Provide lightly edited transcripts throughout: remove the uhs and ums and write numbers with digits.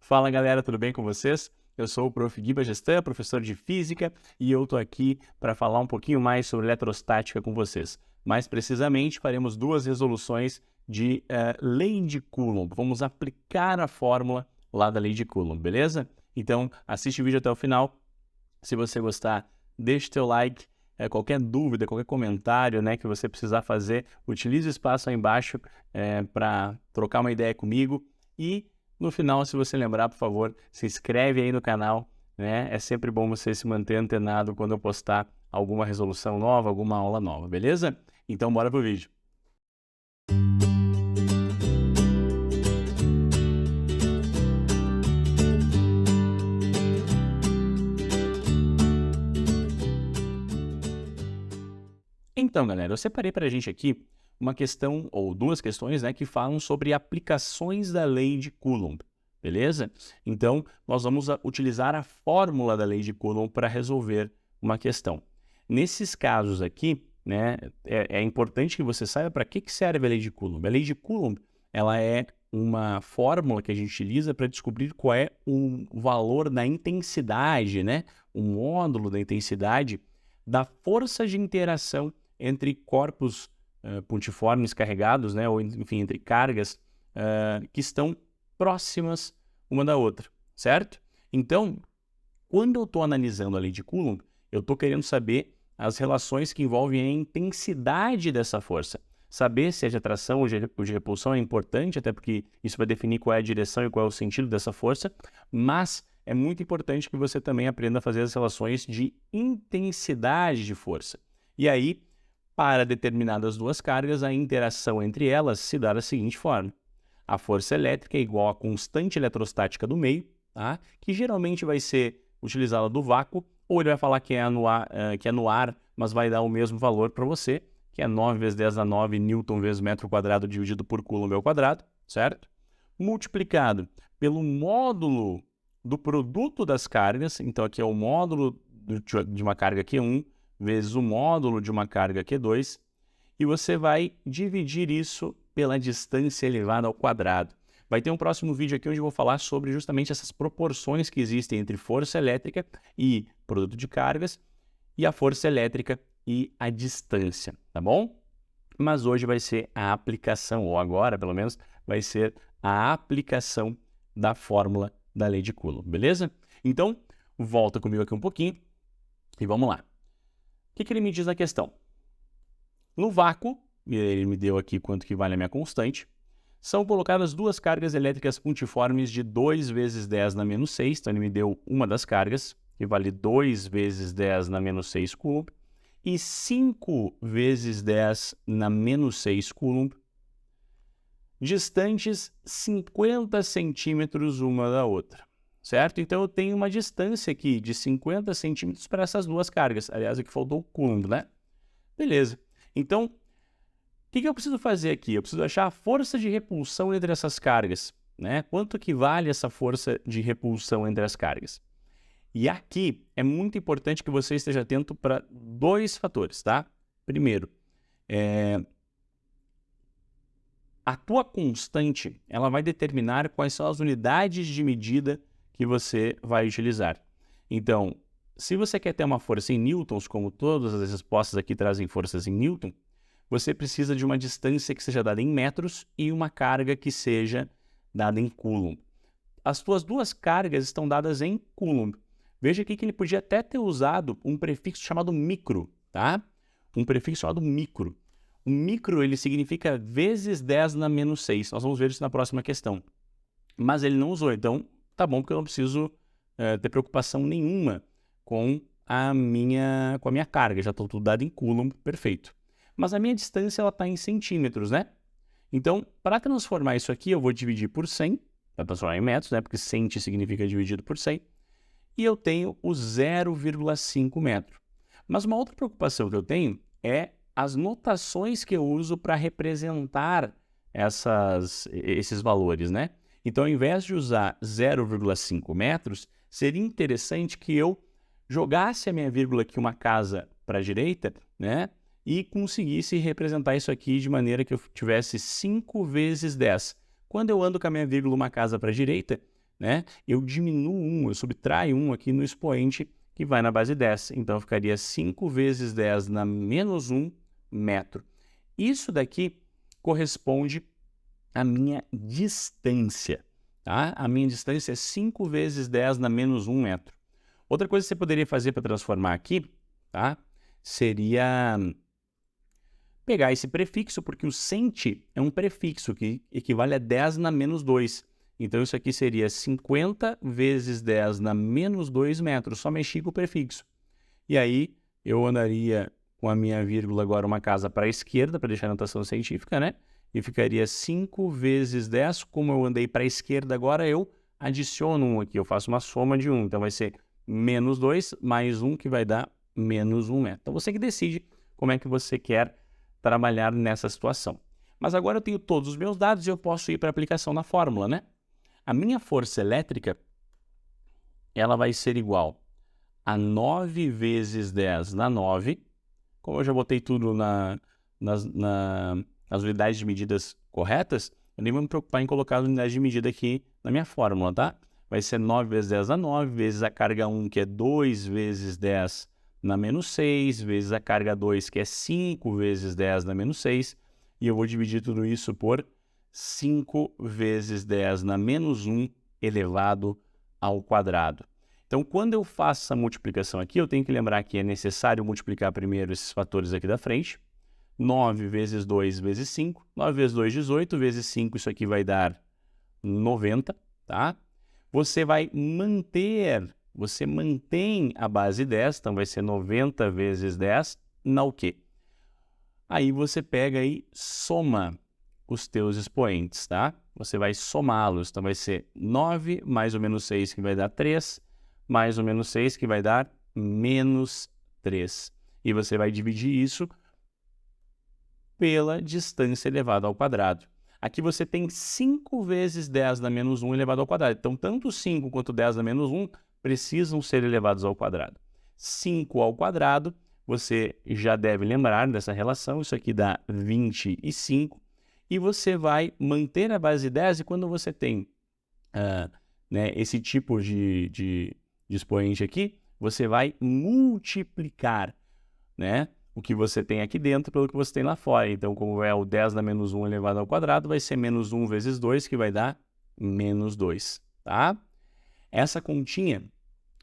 Fala galera, tudo bem com vocês? Eu sou o Prof. Guiba Gestan, professor de Física, e eu estou aqui para falar um pouquinho mais sobre eletrostática com vocês. Mais precisamente, faremos duas resoluções de lei de Coulomb. Vamos aplicar a fórmula lá da lei de Coulomb, beleza? Então, assiste o vídeo até o final. Se você gostar, deixe seu like. Qualquer dúvida, qualquer comentário que você precisar fazer, utilize o espaço aí embaixo para trocar uma ideia comigo. E no final, se você lembrar, por favor, se inscreve aí no canal, né? É sempre bom você se manter antenado quando eu postar alguma resolução nova, alguma aula nova, beleza? Então, bora pro vídeo. Então, galera, eu separei para a gente aqui uma questão, ou duas questões, que falam sobre aplicações da lei de Coulomb, beleza? Então, nós vamos utilizar a fórmula da lei de Coulomb para resolver uma questão. Nesses casos aqui, é importante que você saiba para que serve a lei de Coulomb. A lei de Coulomb, ela é uma fórmula que a gente utiliza para descobrir qual é o valor da intensidade, o módulo da intensidade da força de interação entre corpos pontiformes carregados, ou enfim, entre cargas que estão próximas uma da outra, certo? Então, quando eu estou analisando a lei de Coulomb, eu estou querendo saber as relações que envolvem a intensidade dessa força. Saber se é de atração ou de repulsão é importante, até porque isso vai definir qual é a direção e qual é o sentido dessa força, mas é muito importante que você também aprenda a fazer as relações de intensidade de força. E aí, para determinadas duas cargas, a interação entre elas se dá da seguinte forma. A força elétrica é igual à constante eletrostática do meio, tá? Que geralmente vai ser utilizada do vácuo, ou ele vai falar que é no ar, mas vai dar o mesmo valor para você, que é 9 vezes 10 a 9 newton vezes metro quadrado dividido por coulomb ao quadrado, certo? Multiplicado pelo módulo do produto das cargas, então aqui é o módulo de uma carga Q1 vezes o módulo de uma carga Q2, e você vai dividir isso pela distância elevada ao quadrado. Vai ter um próximo vídeo aqui onde eu vou falar sobre justamente essas proporções que existem entre força elétrica e produto de cargas, e a força elétrica e a distância, tá bom? Mas hoje vai ser a aplicação, ou agora pelo menos, vai ser a aplicação da fórmula da lei de Coulomb, beleza? Então, volta comigo aqui um pouquinho e vamos lá. O que ele me diz na questão? No vácuo, e ele me deu aqui quanto que vale a minha constante, são colocadas duas cargas elétricas pontiformes de 2 vezes 10 na menos 6, então ele me deu uma das cargas, que vale 2 vezes 10 na menos 6 coulomb, e 5 vezes 10 na menos 6 coulomb, distantes 50 centímetros uma da outra, certo? Então eu tenho uma distância aqui de 50 centímetros para essas duas cargas. Aliás, aqui faltou o coulomb, né? Beleza. Então, o que eu preciso fazer aqui? Eu preciso achar a força de repulsão entre essas cargas, Quanto que vale essa força de repulsão entre as cargas? E aqui é muito importante que você esteja atento para dois fatores, tá? Primeiro, a tua constante, ela vai determinar quais são as unidades de medida que você vai utilizar. Então, se você quer ter uma força em newtons, como todas as respostas aqui trazem forças em newton, você precisa de uma distância que seja dada em metros e uma carga que seja dada em coulomb. As tuas duas cargas estão dadas em coulomb. Veja aqui que ele podia até ter usado um prefixo chamado micro, tá? Um prefixo chamado micro. O micro, ele significa vezes 10 na menos 6. Nós vamos ver isso na próxima questão. Mas ele não usou, então tá bom, porque eu não preciso ter preocupação nenhuma com a minha carga. Já está tudo dado em coulomb, perfeito. Mas a minha distância está em centímetros, Então, para transformar isso aqui, eu vou dividir por 100, para transformar em metros, porque centi significa dividido por 100, e eu tenho o 0,5 metro. Mas uma outra preocupação que eu tenho é as notações que eu uso para representar esses valores, Então, ao invés de usar 0,5 metros, seria interessante que eu jogasse a minha vírgula aqui uma casa para a direita, e conseguisse representar isso aqui de maneira que eu tivesse 5 vezes 10. Quando eu ando com a minha vírgula uma casa para a direita, né? Eu diminuo 1, eu subtraio 1 aqui no expoente que vai na base 10. Então, ficaria 5 vezes 10 na menos 1 metro. Isso daqui corresponde à minha distância, tá? A minha distância é 5 vezes 10 na menos 1 metro. Outra coisa que você poderia fazer para transformar aqui, tá? Seria pegar esse prefixo, porque o centi é um prefixo que equivale a 10 na menos 2. Então, isso aqui seria 50 vezes 10 na menos 2 metros. Só mexi com o prefixo. E aí, eu andaria com a minha vírgula agora uma casa para a esquerda, para deixar a notação científica, né? E ficaria 5 vezes 10. Como eu andei para a esquerda agora, eu adiciono 1 aqui. Eu faço uma soma de 1. Então, vai ser menos 2 mais 1, que vai dar menos 1 metro. Então, você que decide como é que você quer trabalhar nessa situação. Mas agora eu tenho todos os meus dados e eu posso ir para a aplicação na fórmula, né? A minha força elétrica, ela vai ser igual a 9 vezes 10 na 9. Como eu já botei tudo nas unidades de medidas corretas, eu nem vou me preocupar em colocar as unidades de medida aqui na minha fórmula, tá? Vai ser 9 vezes 10 na 9, vezes a carga 1, que é 2 vezes 10 na menos 6, vezes a carga 2, que é 5 vezes 10 na menos 6, e eu vou dividir tudo isso por 5 vezes 10 na menos 1 elevado ao quadrado. Então, quando eu faço essa multiplicação aqui, eu tenho que lembrar que é necessário multiplicar primeiro esses fatores aqui da frente. 9 vezes 2 vezes 5. 9 vezes 2, 18. Vezes 5, isso aqui vai dar 90, tá? Você mantém a base 10, então vai ser 90 vezes 10 na o quê? Aí você pega e soma os teus expoentes, tá? Você vai somá-los, então vai ser 9 mais o menos 6, que vai dar 3, mais o menos 6, que vai dar menos 3. E você vai dividir isso pela distância elevada ao quadrado. Aqui você tem 5 vezes 10 na menos 1 elevado ao quadrado. Então, tanto 5 quanto 10 na menos 1 precisam ser elevados ao quadrado. 5 ao quadrado, você já deve lembrar dessa relação, isso aqui dá 25. E você vai manter a base 10, e quando você tem esse tipo de expoente aqui, você vai multiplicar, né, o que você tem aqui dentro pelo que você tem lá fora. Então, como é o 10 na menos 1 elevado ao quadrado, vai ser menos 1 vezes 2, que vai dar menos 2, tá? Essa continha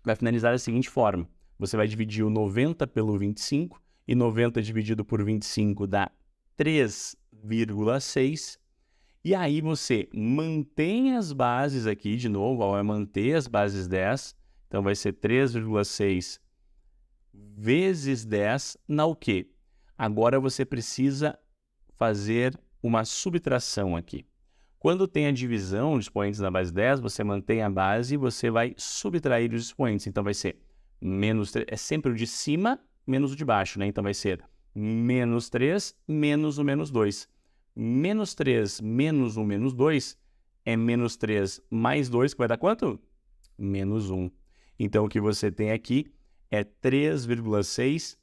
vai finalizar da seguinte forma. Você vai dividir o 90 pelo 25, e 90 dividido por 25 dá 3,6. E aí você mantém as bases aqui de novo, vai manter as bases 10. Então, vai ser 3,6 vezes 10 na o quê? Agora você precisa fazer uma subtração aqui. Quando tem a divisão de expoentes na base 10, você mantém a base e você vai subtrair os expoentes. Então, vai ser menos 3, é sempre o de cima menos o de baixo, né? Então, vai ser menos 3 menos o menos 2. Menos 3 menos o menos 2 é menos 3 mais 2, que vai dar quanto? Menos 1. Então, o que você tem aqui é 3,6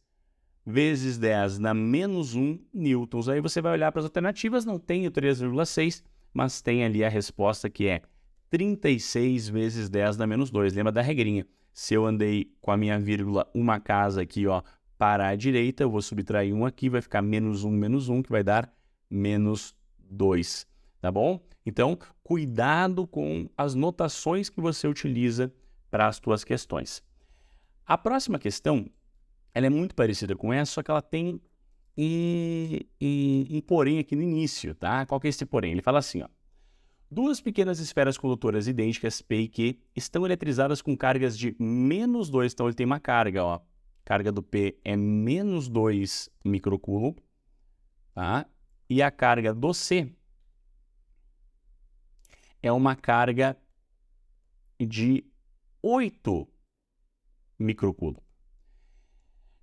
vezes 10 na menos 1 newtons. Aí você vai olhar para as alternativas, não tem o 3,6, mas tem ali a resposta, que é 36 vezes 10 na menos 2. Lembra da regrinha? Se eu andei com a minha vírgula uma casa aqui, ó, para a direita, eu vou subtrair 1 aqui, vai ficar menos 1, que vai dar menos 2. Tá bom? Então, cuidado com as notações que você utiliza para as suas questões. A próxima questão, ela é muito parecida com essa, só que ela tem um porém aqui no início, tá? Qual que é esse porém? Ele fala assim, ó. Duas pequenas esferas condutoras idênticas, P e Q, estão eletrizadas com cargas de menos 2. Então, ele tem uma carga, ó. Carga do P é menos 2 microcoulomb, tá? E a carga do C é uma carga de 8 microcoulomb.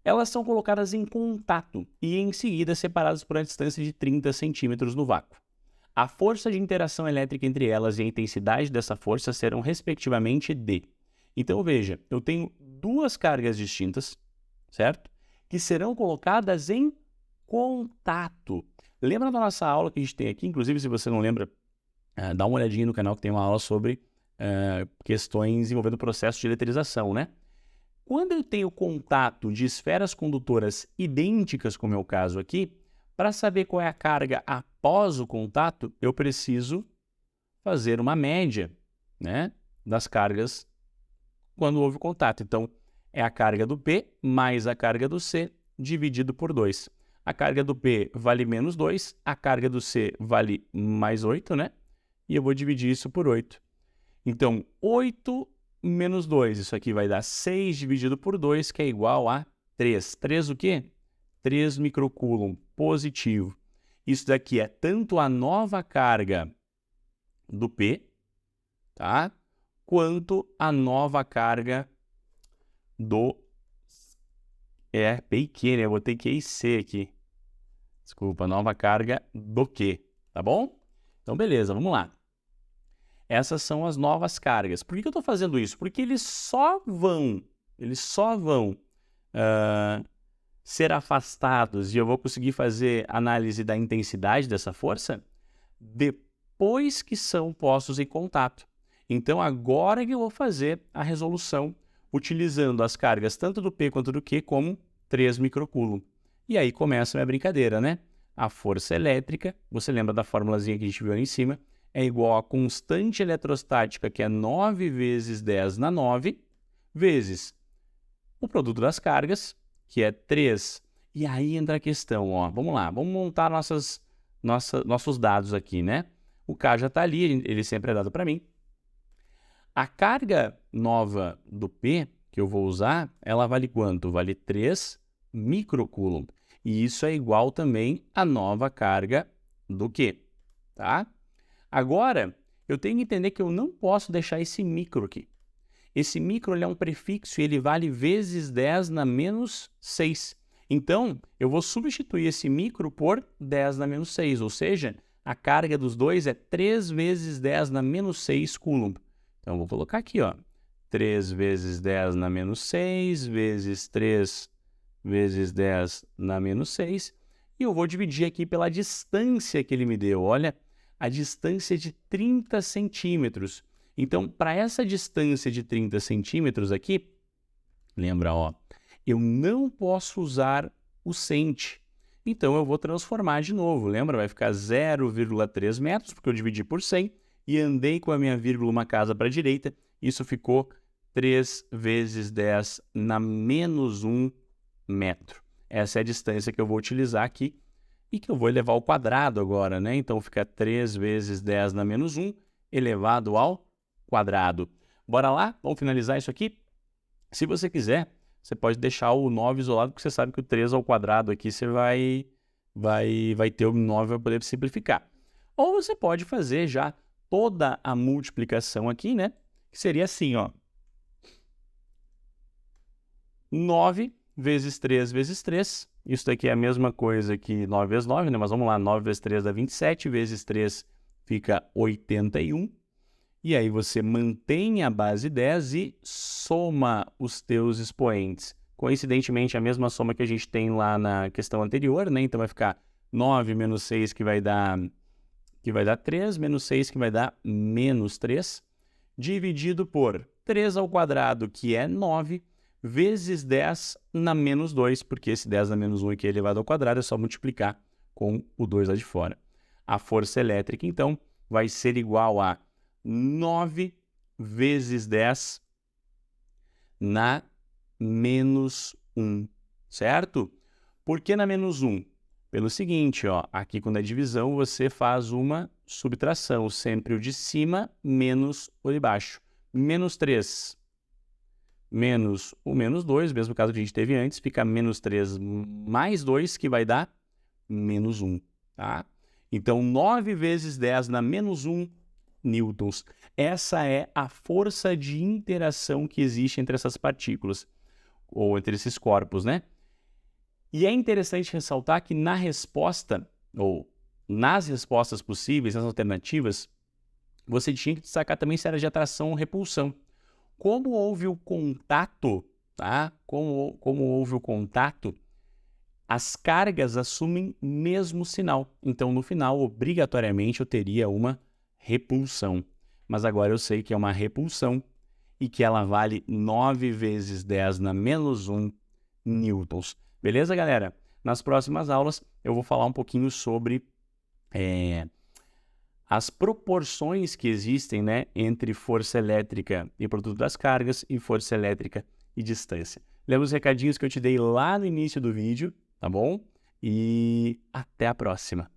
Elas são colocadas em contato e, em seguida, separadas por uma distância de 30 centímetros no vácuo. A força de interação elétrica entre elas e a intensidade dessa força serão, respectivamente, D. Então, veja, eu tenho duas cargas distintas, certo? Que serão colocadas em contato. Lembra da nossa aula que a gente tem aqui? Inclusive, se você não lembra, dá uma olhadinha no canal que tem uma aula sobre questões envolvendo o processo de eletrização, né? Quando eu tenho contato de esferas condutoras idênticas, como é o caso aqui, para saber qual é a carga após o contato, eu preciso fazer uma média, né, das cargas quando houve o contato. Então, é a carga do P mais a carga do C dividido por 2. A carga do P vale menos 2, a carga do C vale mais 8, né? E eu vou dividir isso por 8. Então, 8 menos 2, isso aqui vai dar 6 dividido por 2, que é igual a 3. 3 o quê? 3 microcoulomb positivo. Isso daqui é tanto a nova carga do P, tá? Quanto a nova carga do P e Q, né? Eu botei Q e C aqui. Desculpa, nova carga do Q, tá bom? Então, beleza, vamos lá. Essas são as novas cargas. Por que eu estou fazendo isso? Porque eles só vão ser afastados e eu vou conseguir fazer análise da intensidade dessa força depois que são postos em contato. Então, agora que eu vou fazer a resolução utilizando as cargas tanto do P quanto do Q como 3 microcoulomb. E aí começa a minha brincadeira, né? A força elétrica, você lembra da formulazinha que a gente viu ali em cima, é igual a constante eletrostática, que é 9 vezes 10 na 9, vezes o produto das cargas, que é 3. E aí entra a questão, ó, vamos lá, vamos montar nossos dados aqui, né? O K já está ali, ele sempre é dado para mim. A carga nova do P, que eu vou usar, ela vale quanto? Vale 3 microcoulomb. E isso é igual também à nova carga do Q, tá? Agora, eu tenho que entender que eu não posso deixar esse micro aqui. Esse micro ele é um prefixo e ele vale vezes 10 na menos 6. Então, eu vou substituir esse micro por 10 na menos 6, ou seja, a carga dos dois é 3 vezes 10 na menos 6 coulomb. Então, eu vou colocar aqui, ó, 3 vezes 10 na menos 6, vezes 3 vezes 10 na menos 6, e eu vou dividir aqui pela distância que ele me deu. Olha, a distância de 30 centímetros. Então, para essa distância de 30 centímetros aqui, lembra, ó, eu não posso usar o cent. Então, eu vou transformar de novo. Lembra? Vai ficar 0,3 metros, porque eu dividi por 100 e andei com a minha vírgula uma casa para a direita. Isso ficou 3 vezes 10 na menos 1 metro. Essa é a distância que eu vou utilizar aqui e que eu vou elevar ao quadrado agora, né? Então, fica 3 vezes 10 na menos 1 elevado ao quadrado. Bora lá? Vamos finalizar isso aqui? Se você quiser, você pode deixar o 9 isolado, porque você sabe que o 3 ao quadrado aqui você vai ter o 9 para poder simplificar. Ou você pode fazer já toda a multiplicação aqui, né? Que seria assim, ó. 9 vezes 3 vezes 3. Isso daqui é a mesma coisa que 9 vezes 9, né? Mas vamos lá, 9 vezes 3 dá 27, vezes 3 fica 81. E aí você mantém a base 10 e soma os teus expoentes. Coincidentemente, a mesma soma que a gente tem lá na questão anterior, né? Então vai ficar 9 menos 6 que vai dar 3, menos 6 que vai dar menos 3, dividido por 3 ao quadrado, que é 9, vezes 10 na menos 2, porque esse 10 na menos 1 aqui é elevado ao quadrado, é só multiplicar com o 2 lá de fora. A força elétrica, então, vai ser igual a 9 vezes 10 na menos 1, certo? Por que na menos 1? Pelo seguinte, ó, aqui quando é divisão, você faz uma subtração, sempre o de cima menos o de baixo. Menos 3 menos o menos 2, mesmo caso que a gente teve antes, fica menos 3 mais 2, que vai dar menos 1, tá? Então, 9 vezes 10 na menos 1 newtons. Essa é a força de interação que existe entre essas partículas, ou entre esses corpos, né? E é interessante ressaltar que na resposta, ou nas respostas possíveis, nas alternativas, você tinha que destacar também se era de atração ou repulsão. Como houve o contato, tá? Como houve o contato, as cargas assumem mesmo sinal. Então, no final, obrigatoriamente, eu teria uma repulsão. mas agora eu sei que é uma repulsão e que ela vale 9 vezes 10 na menos 1 newtons. Beleza, galera? Nas próximas aulas eu vou falar um pouquinho sobre as proporções que existem, né, entre força elétrica e produto das cargas e força elétrica e distância. Lembra os recadinhos que eu te dei lá no início do vídeo, tá bom? E até a próxima!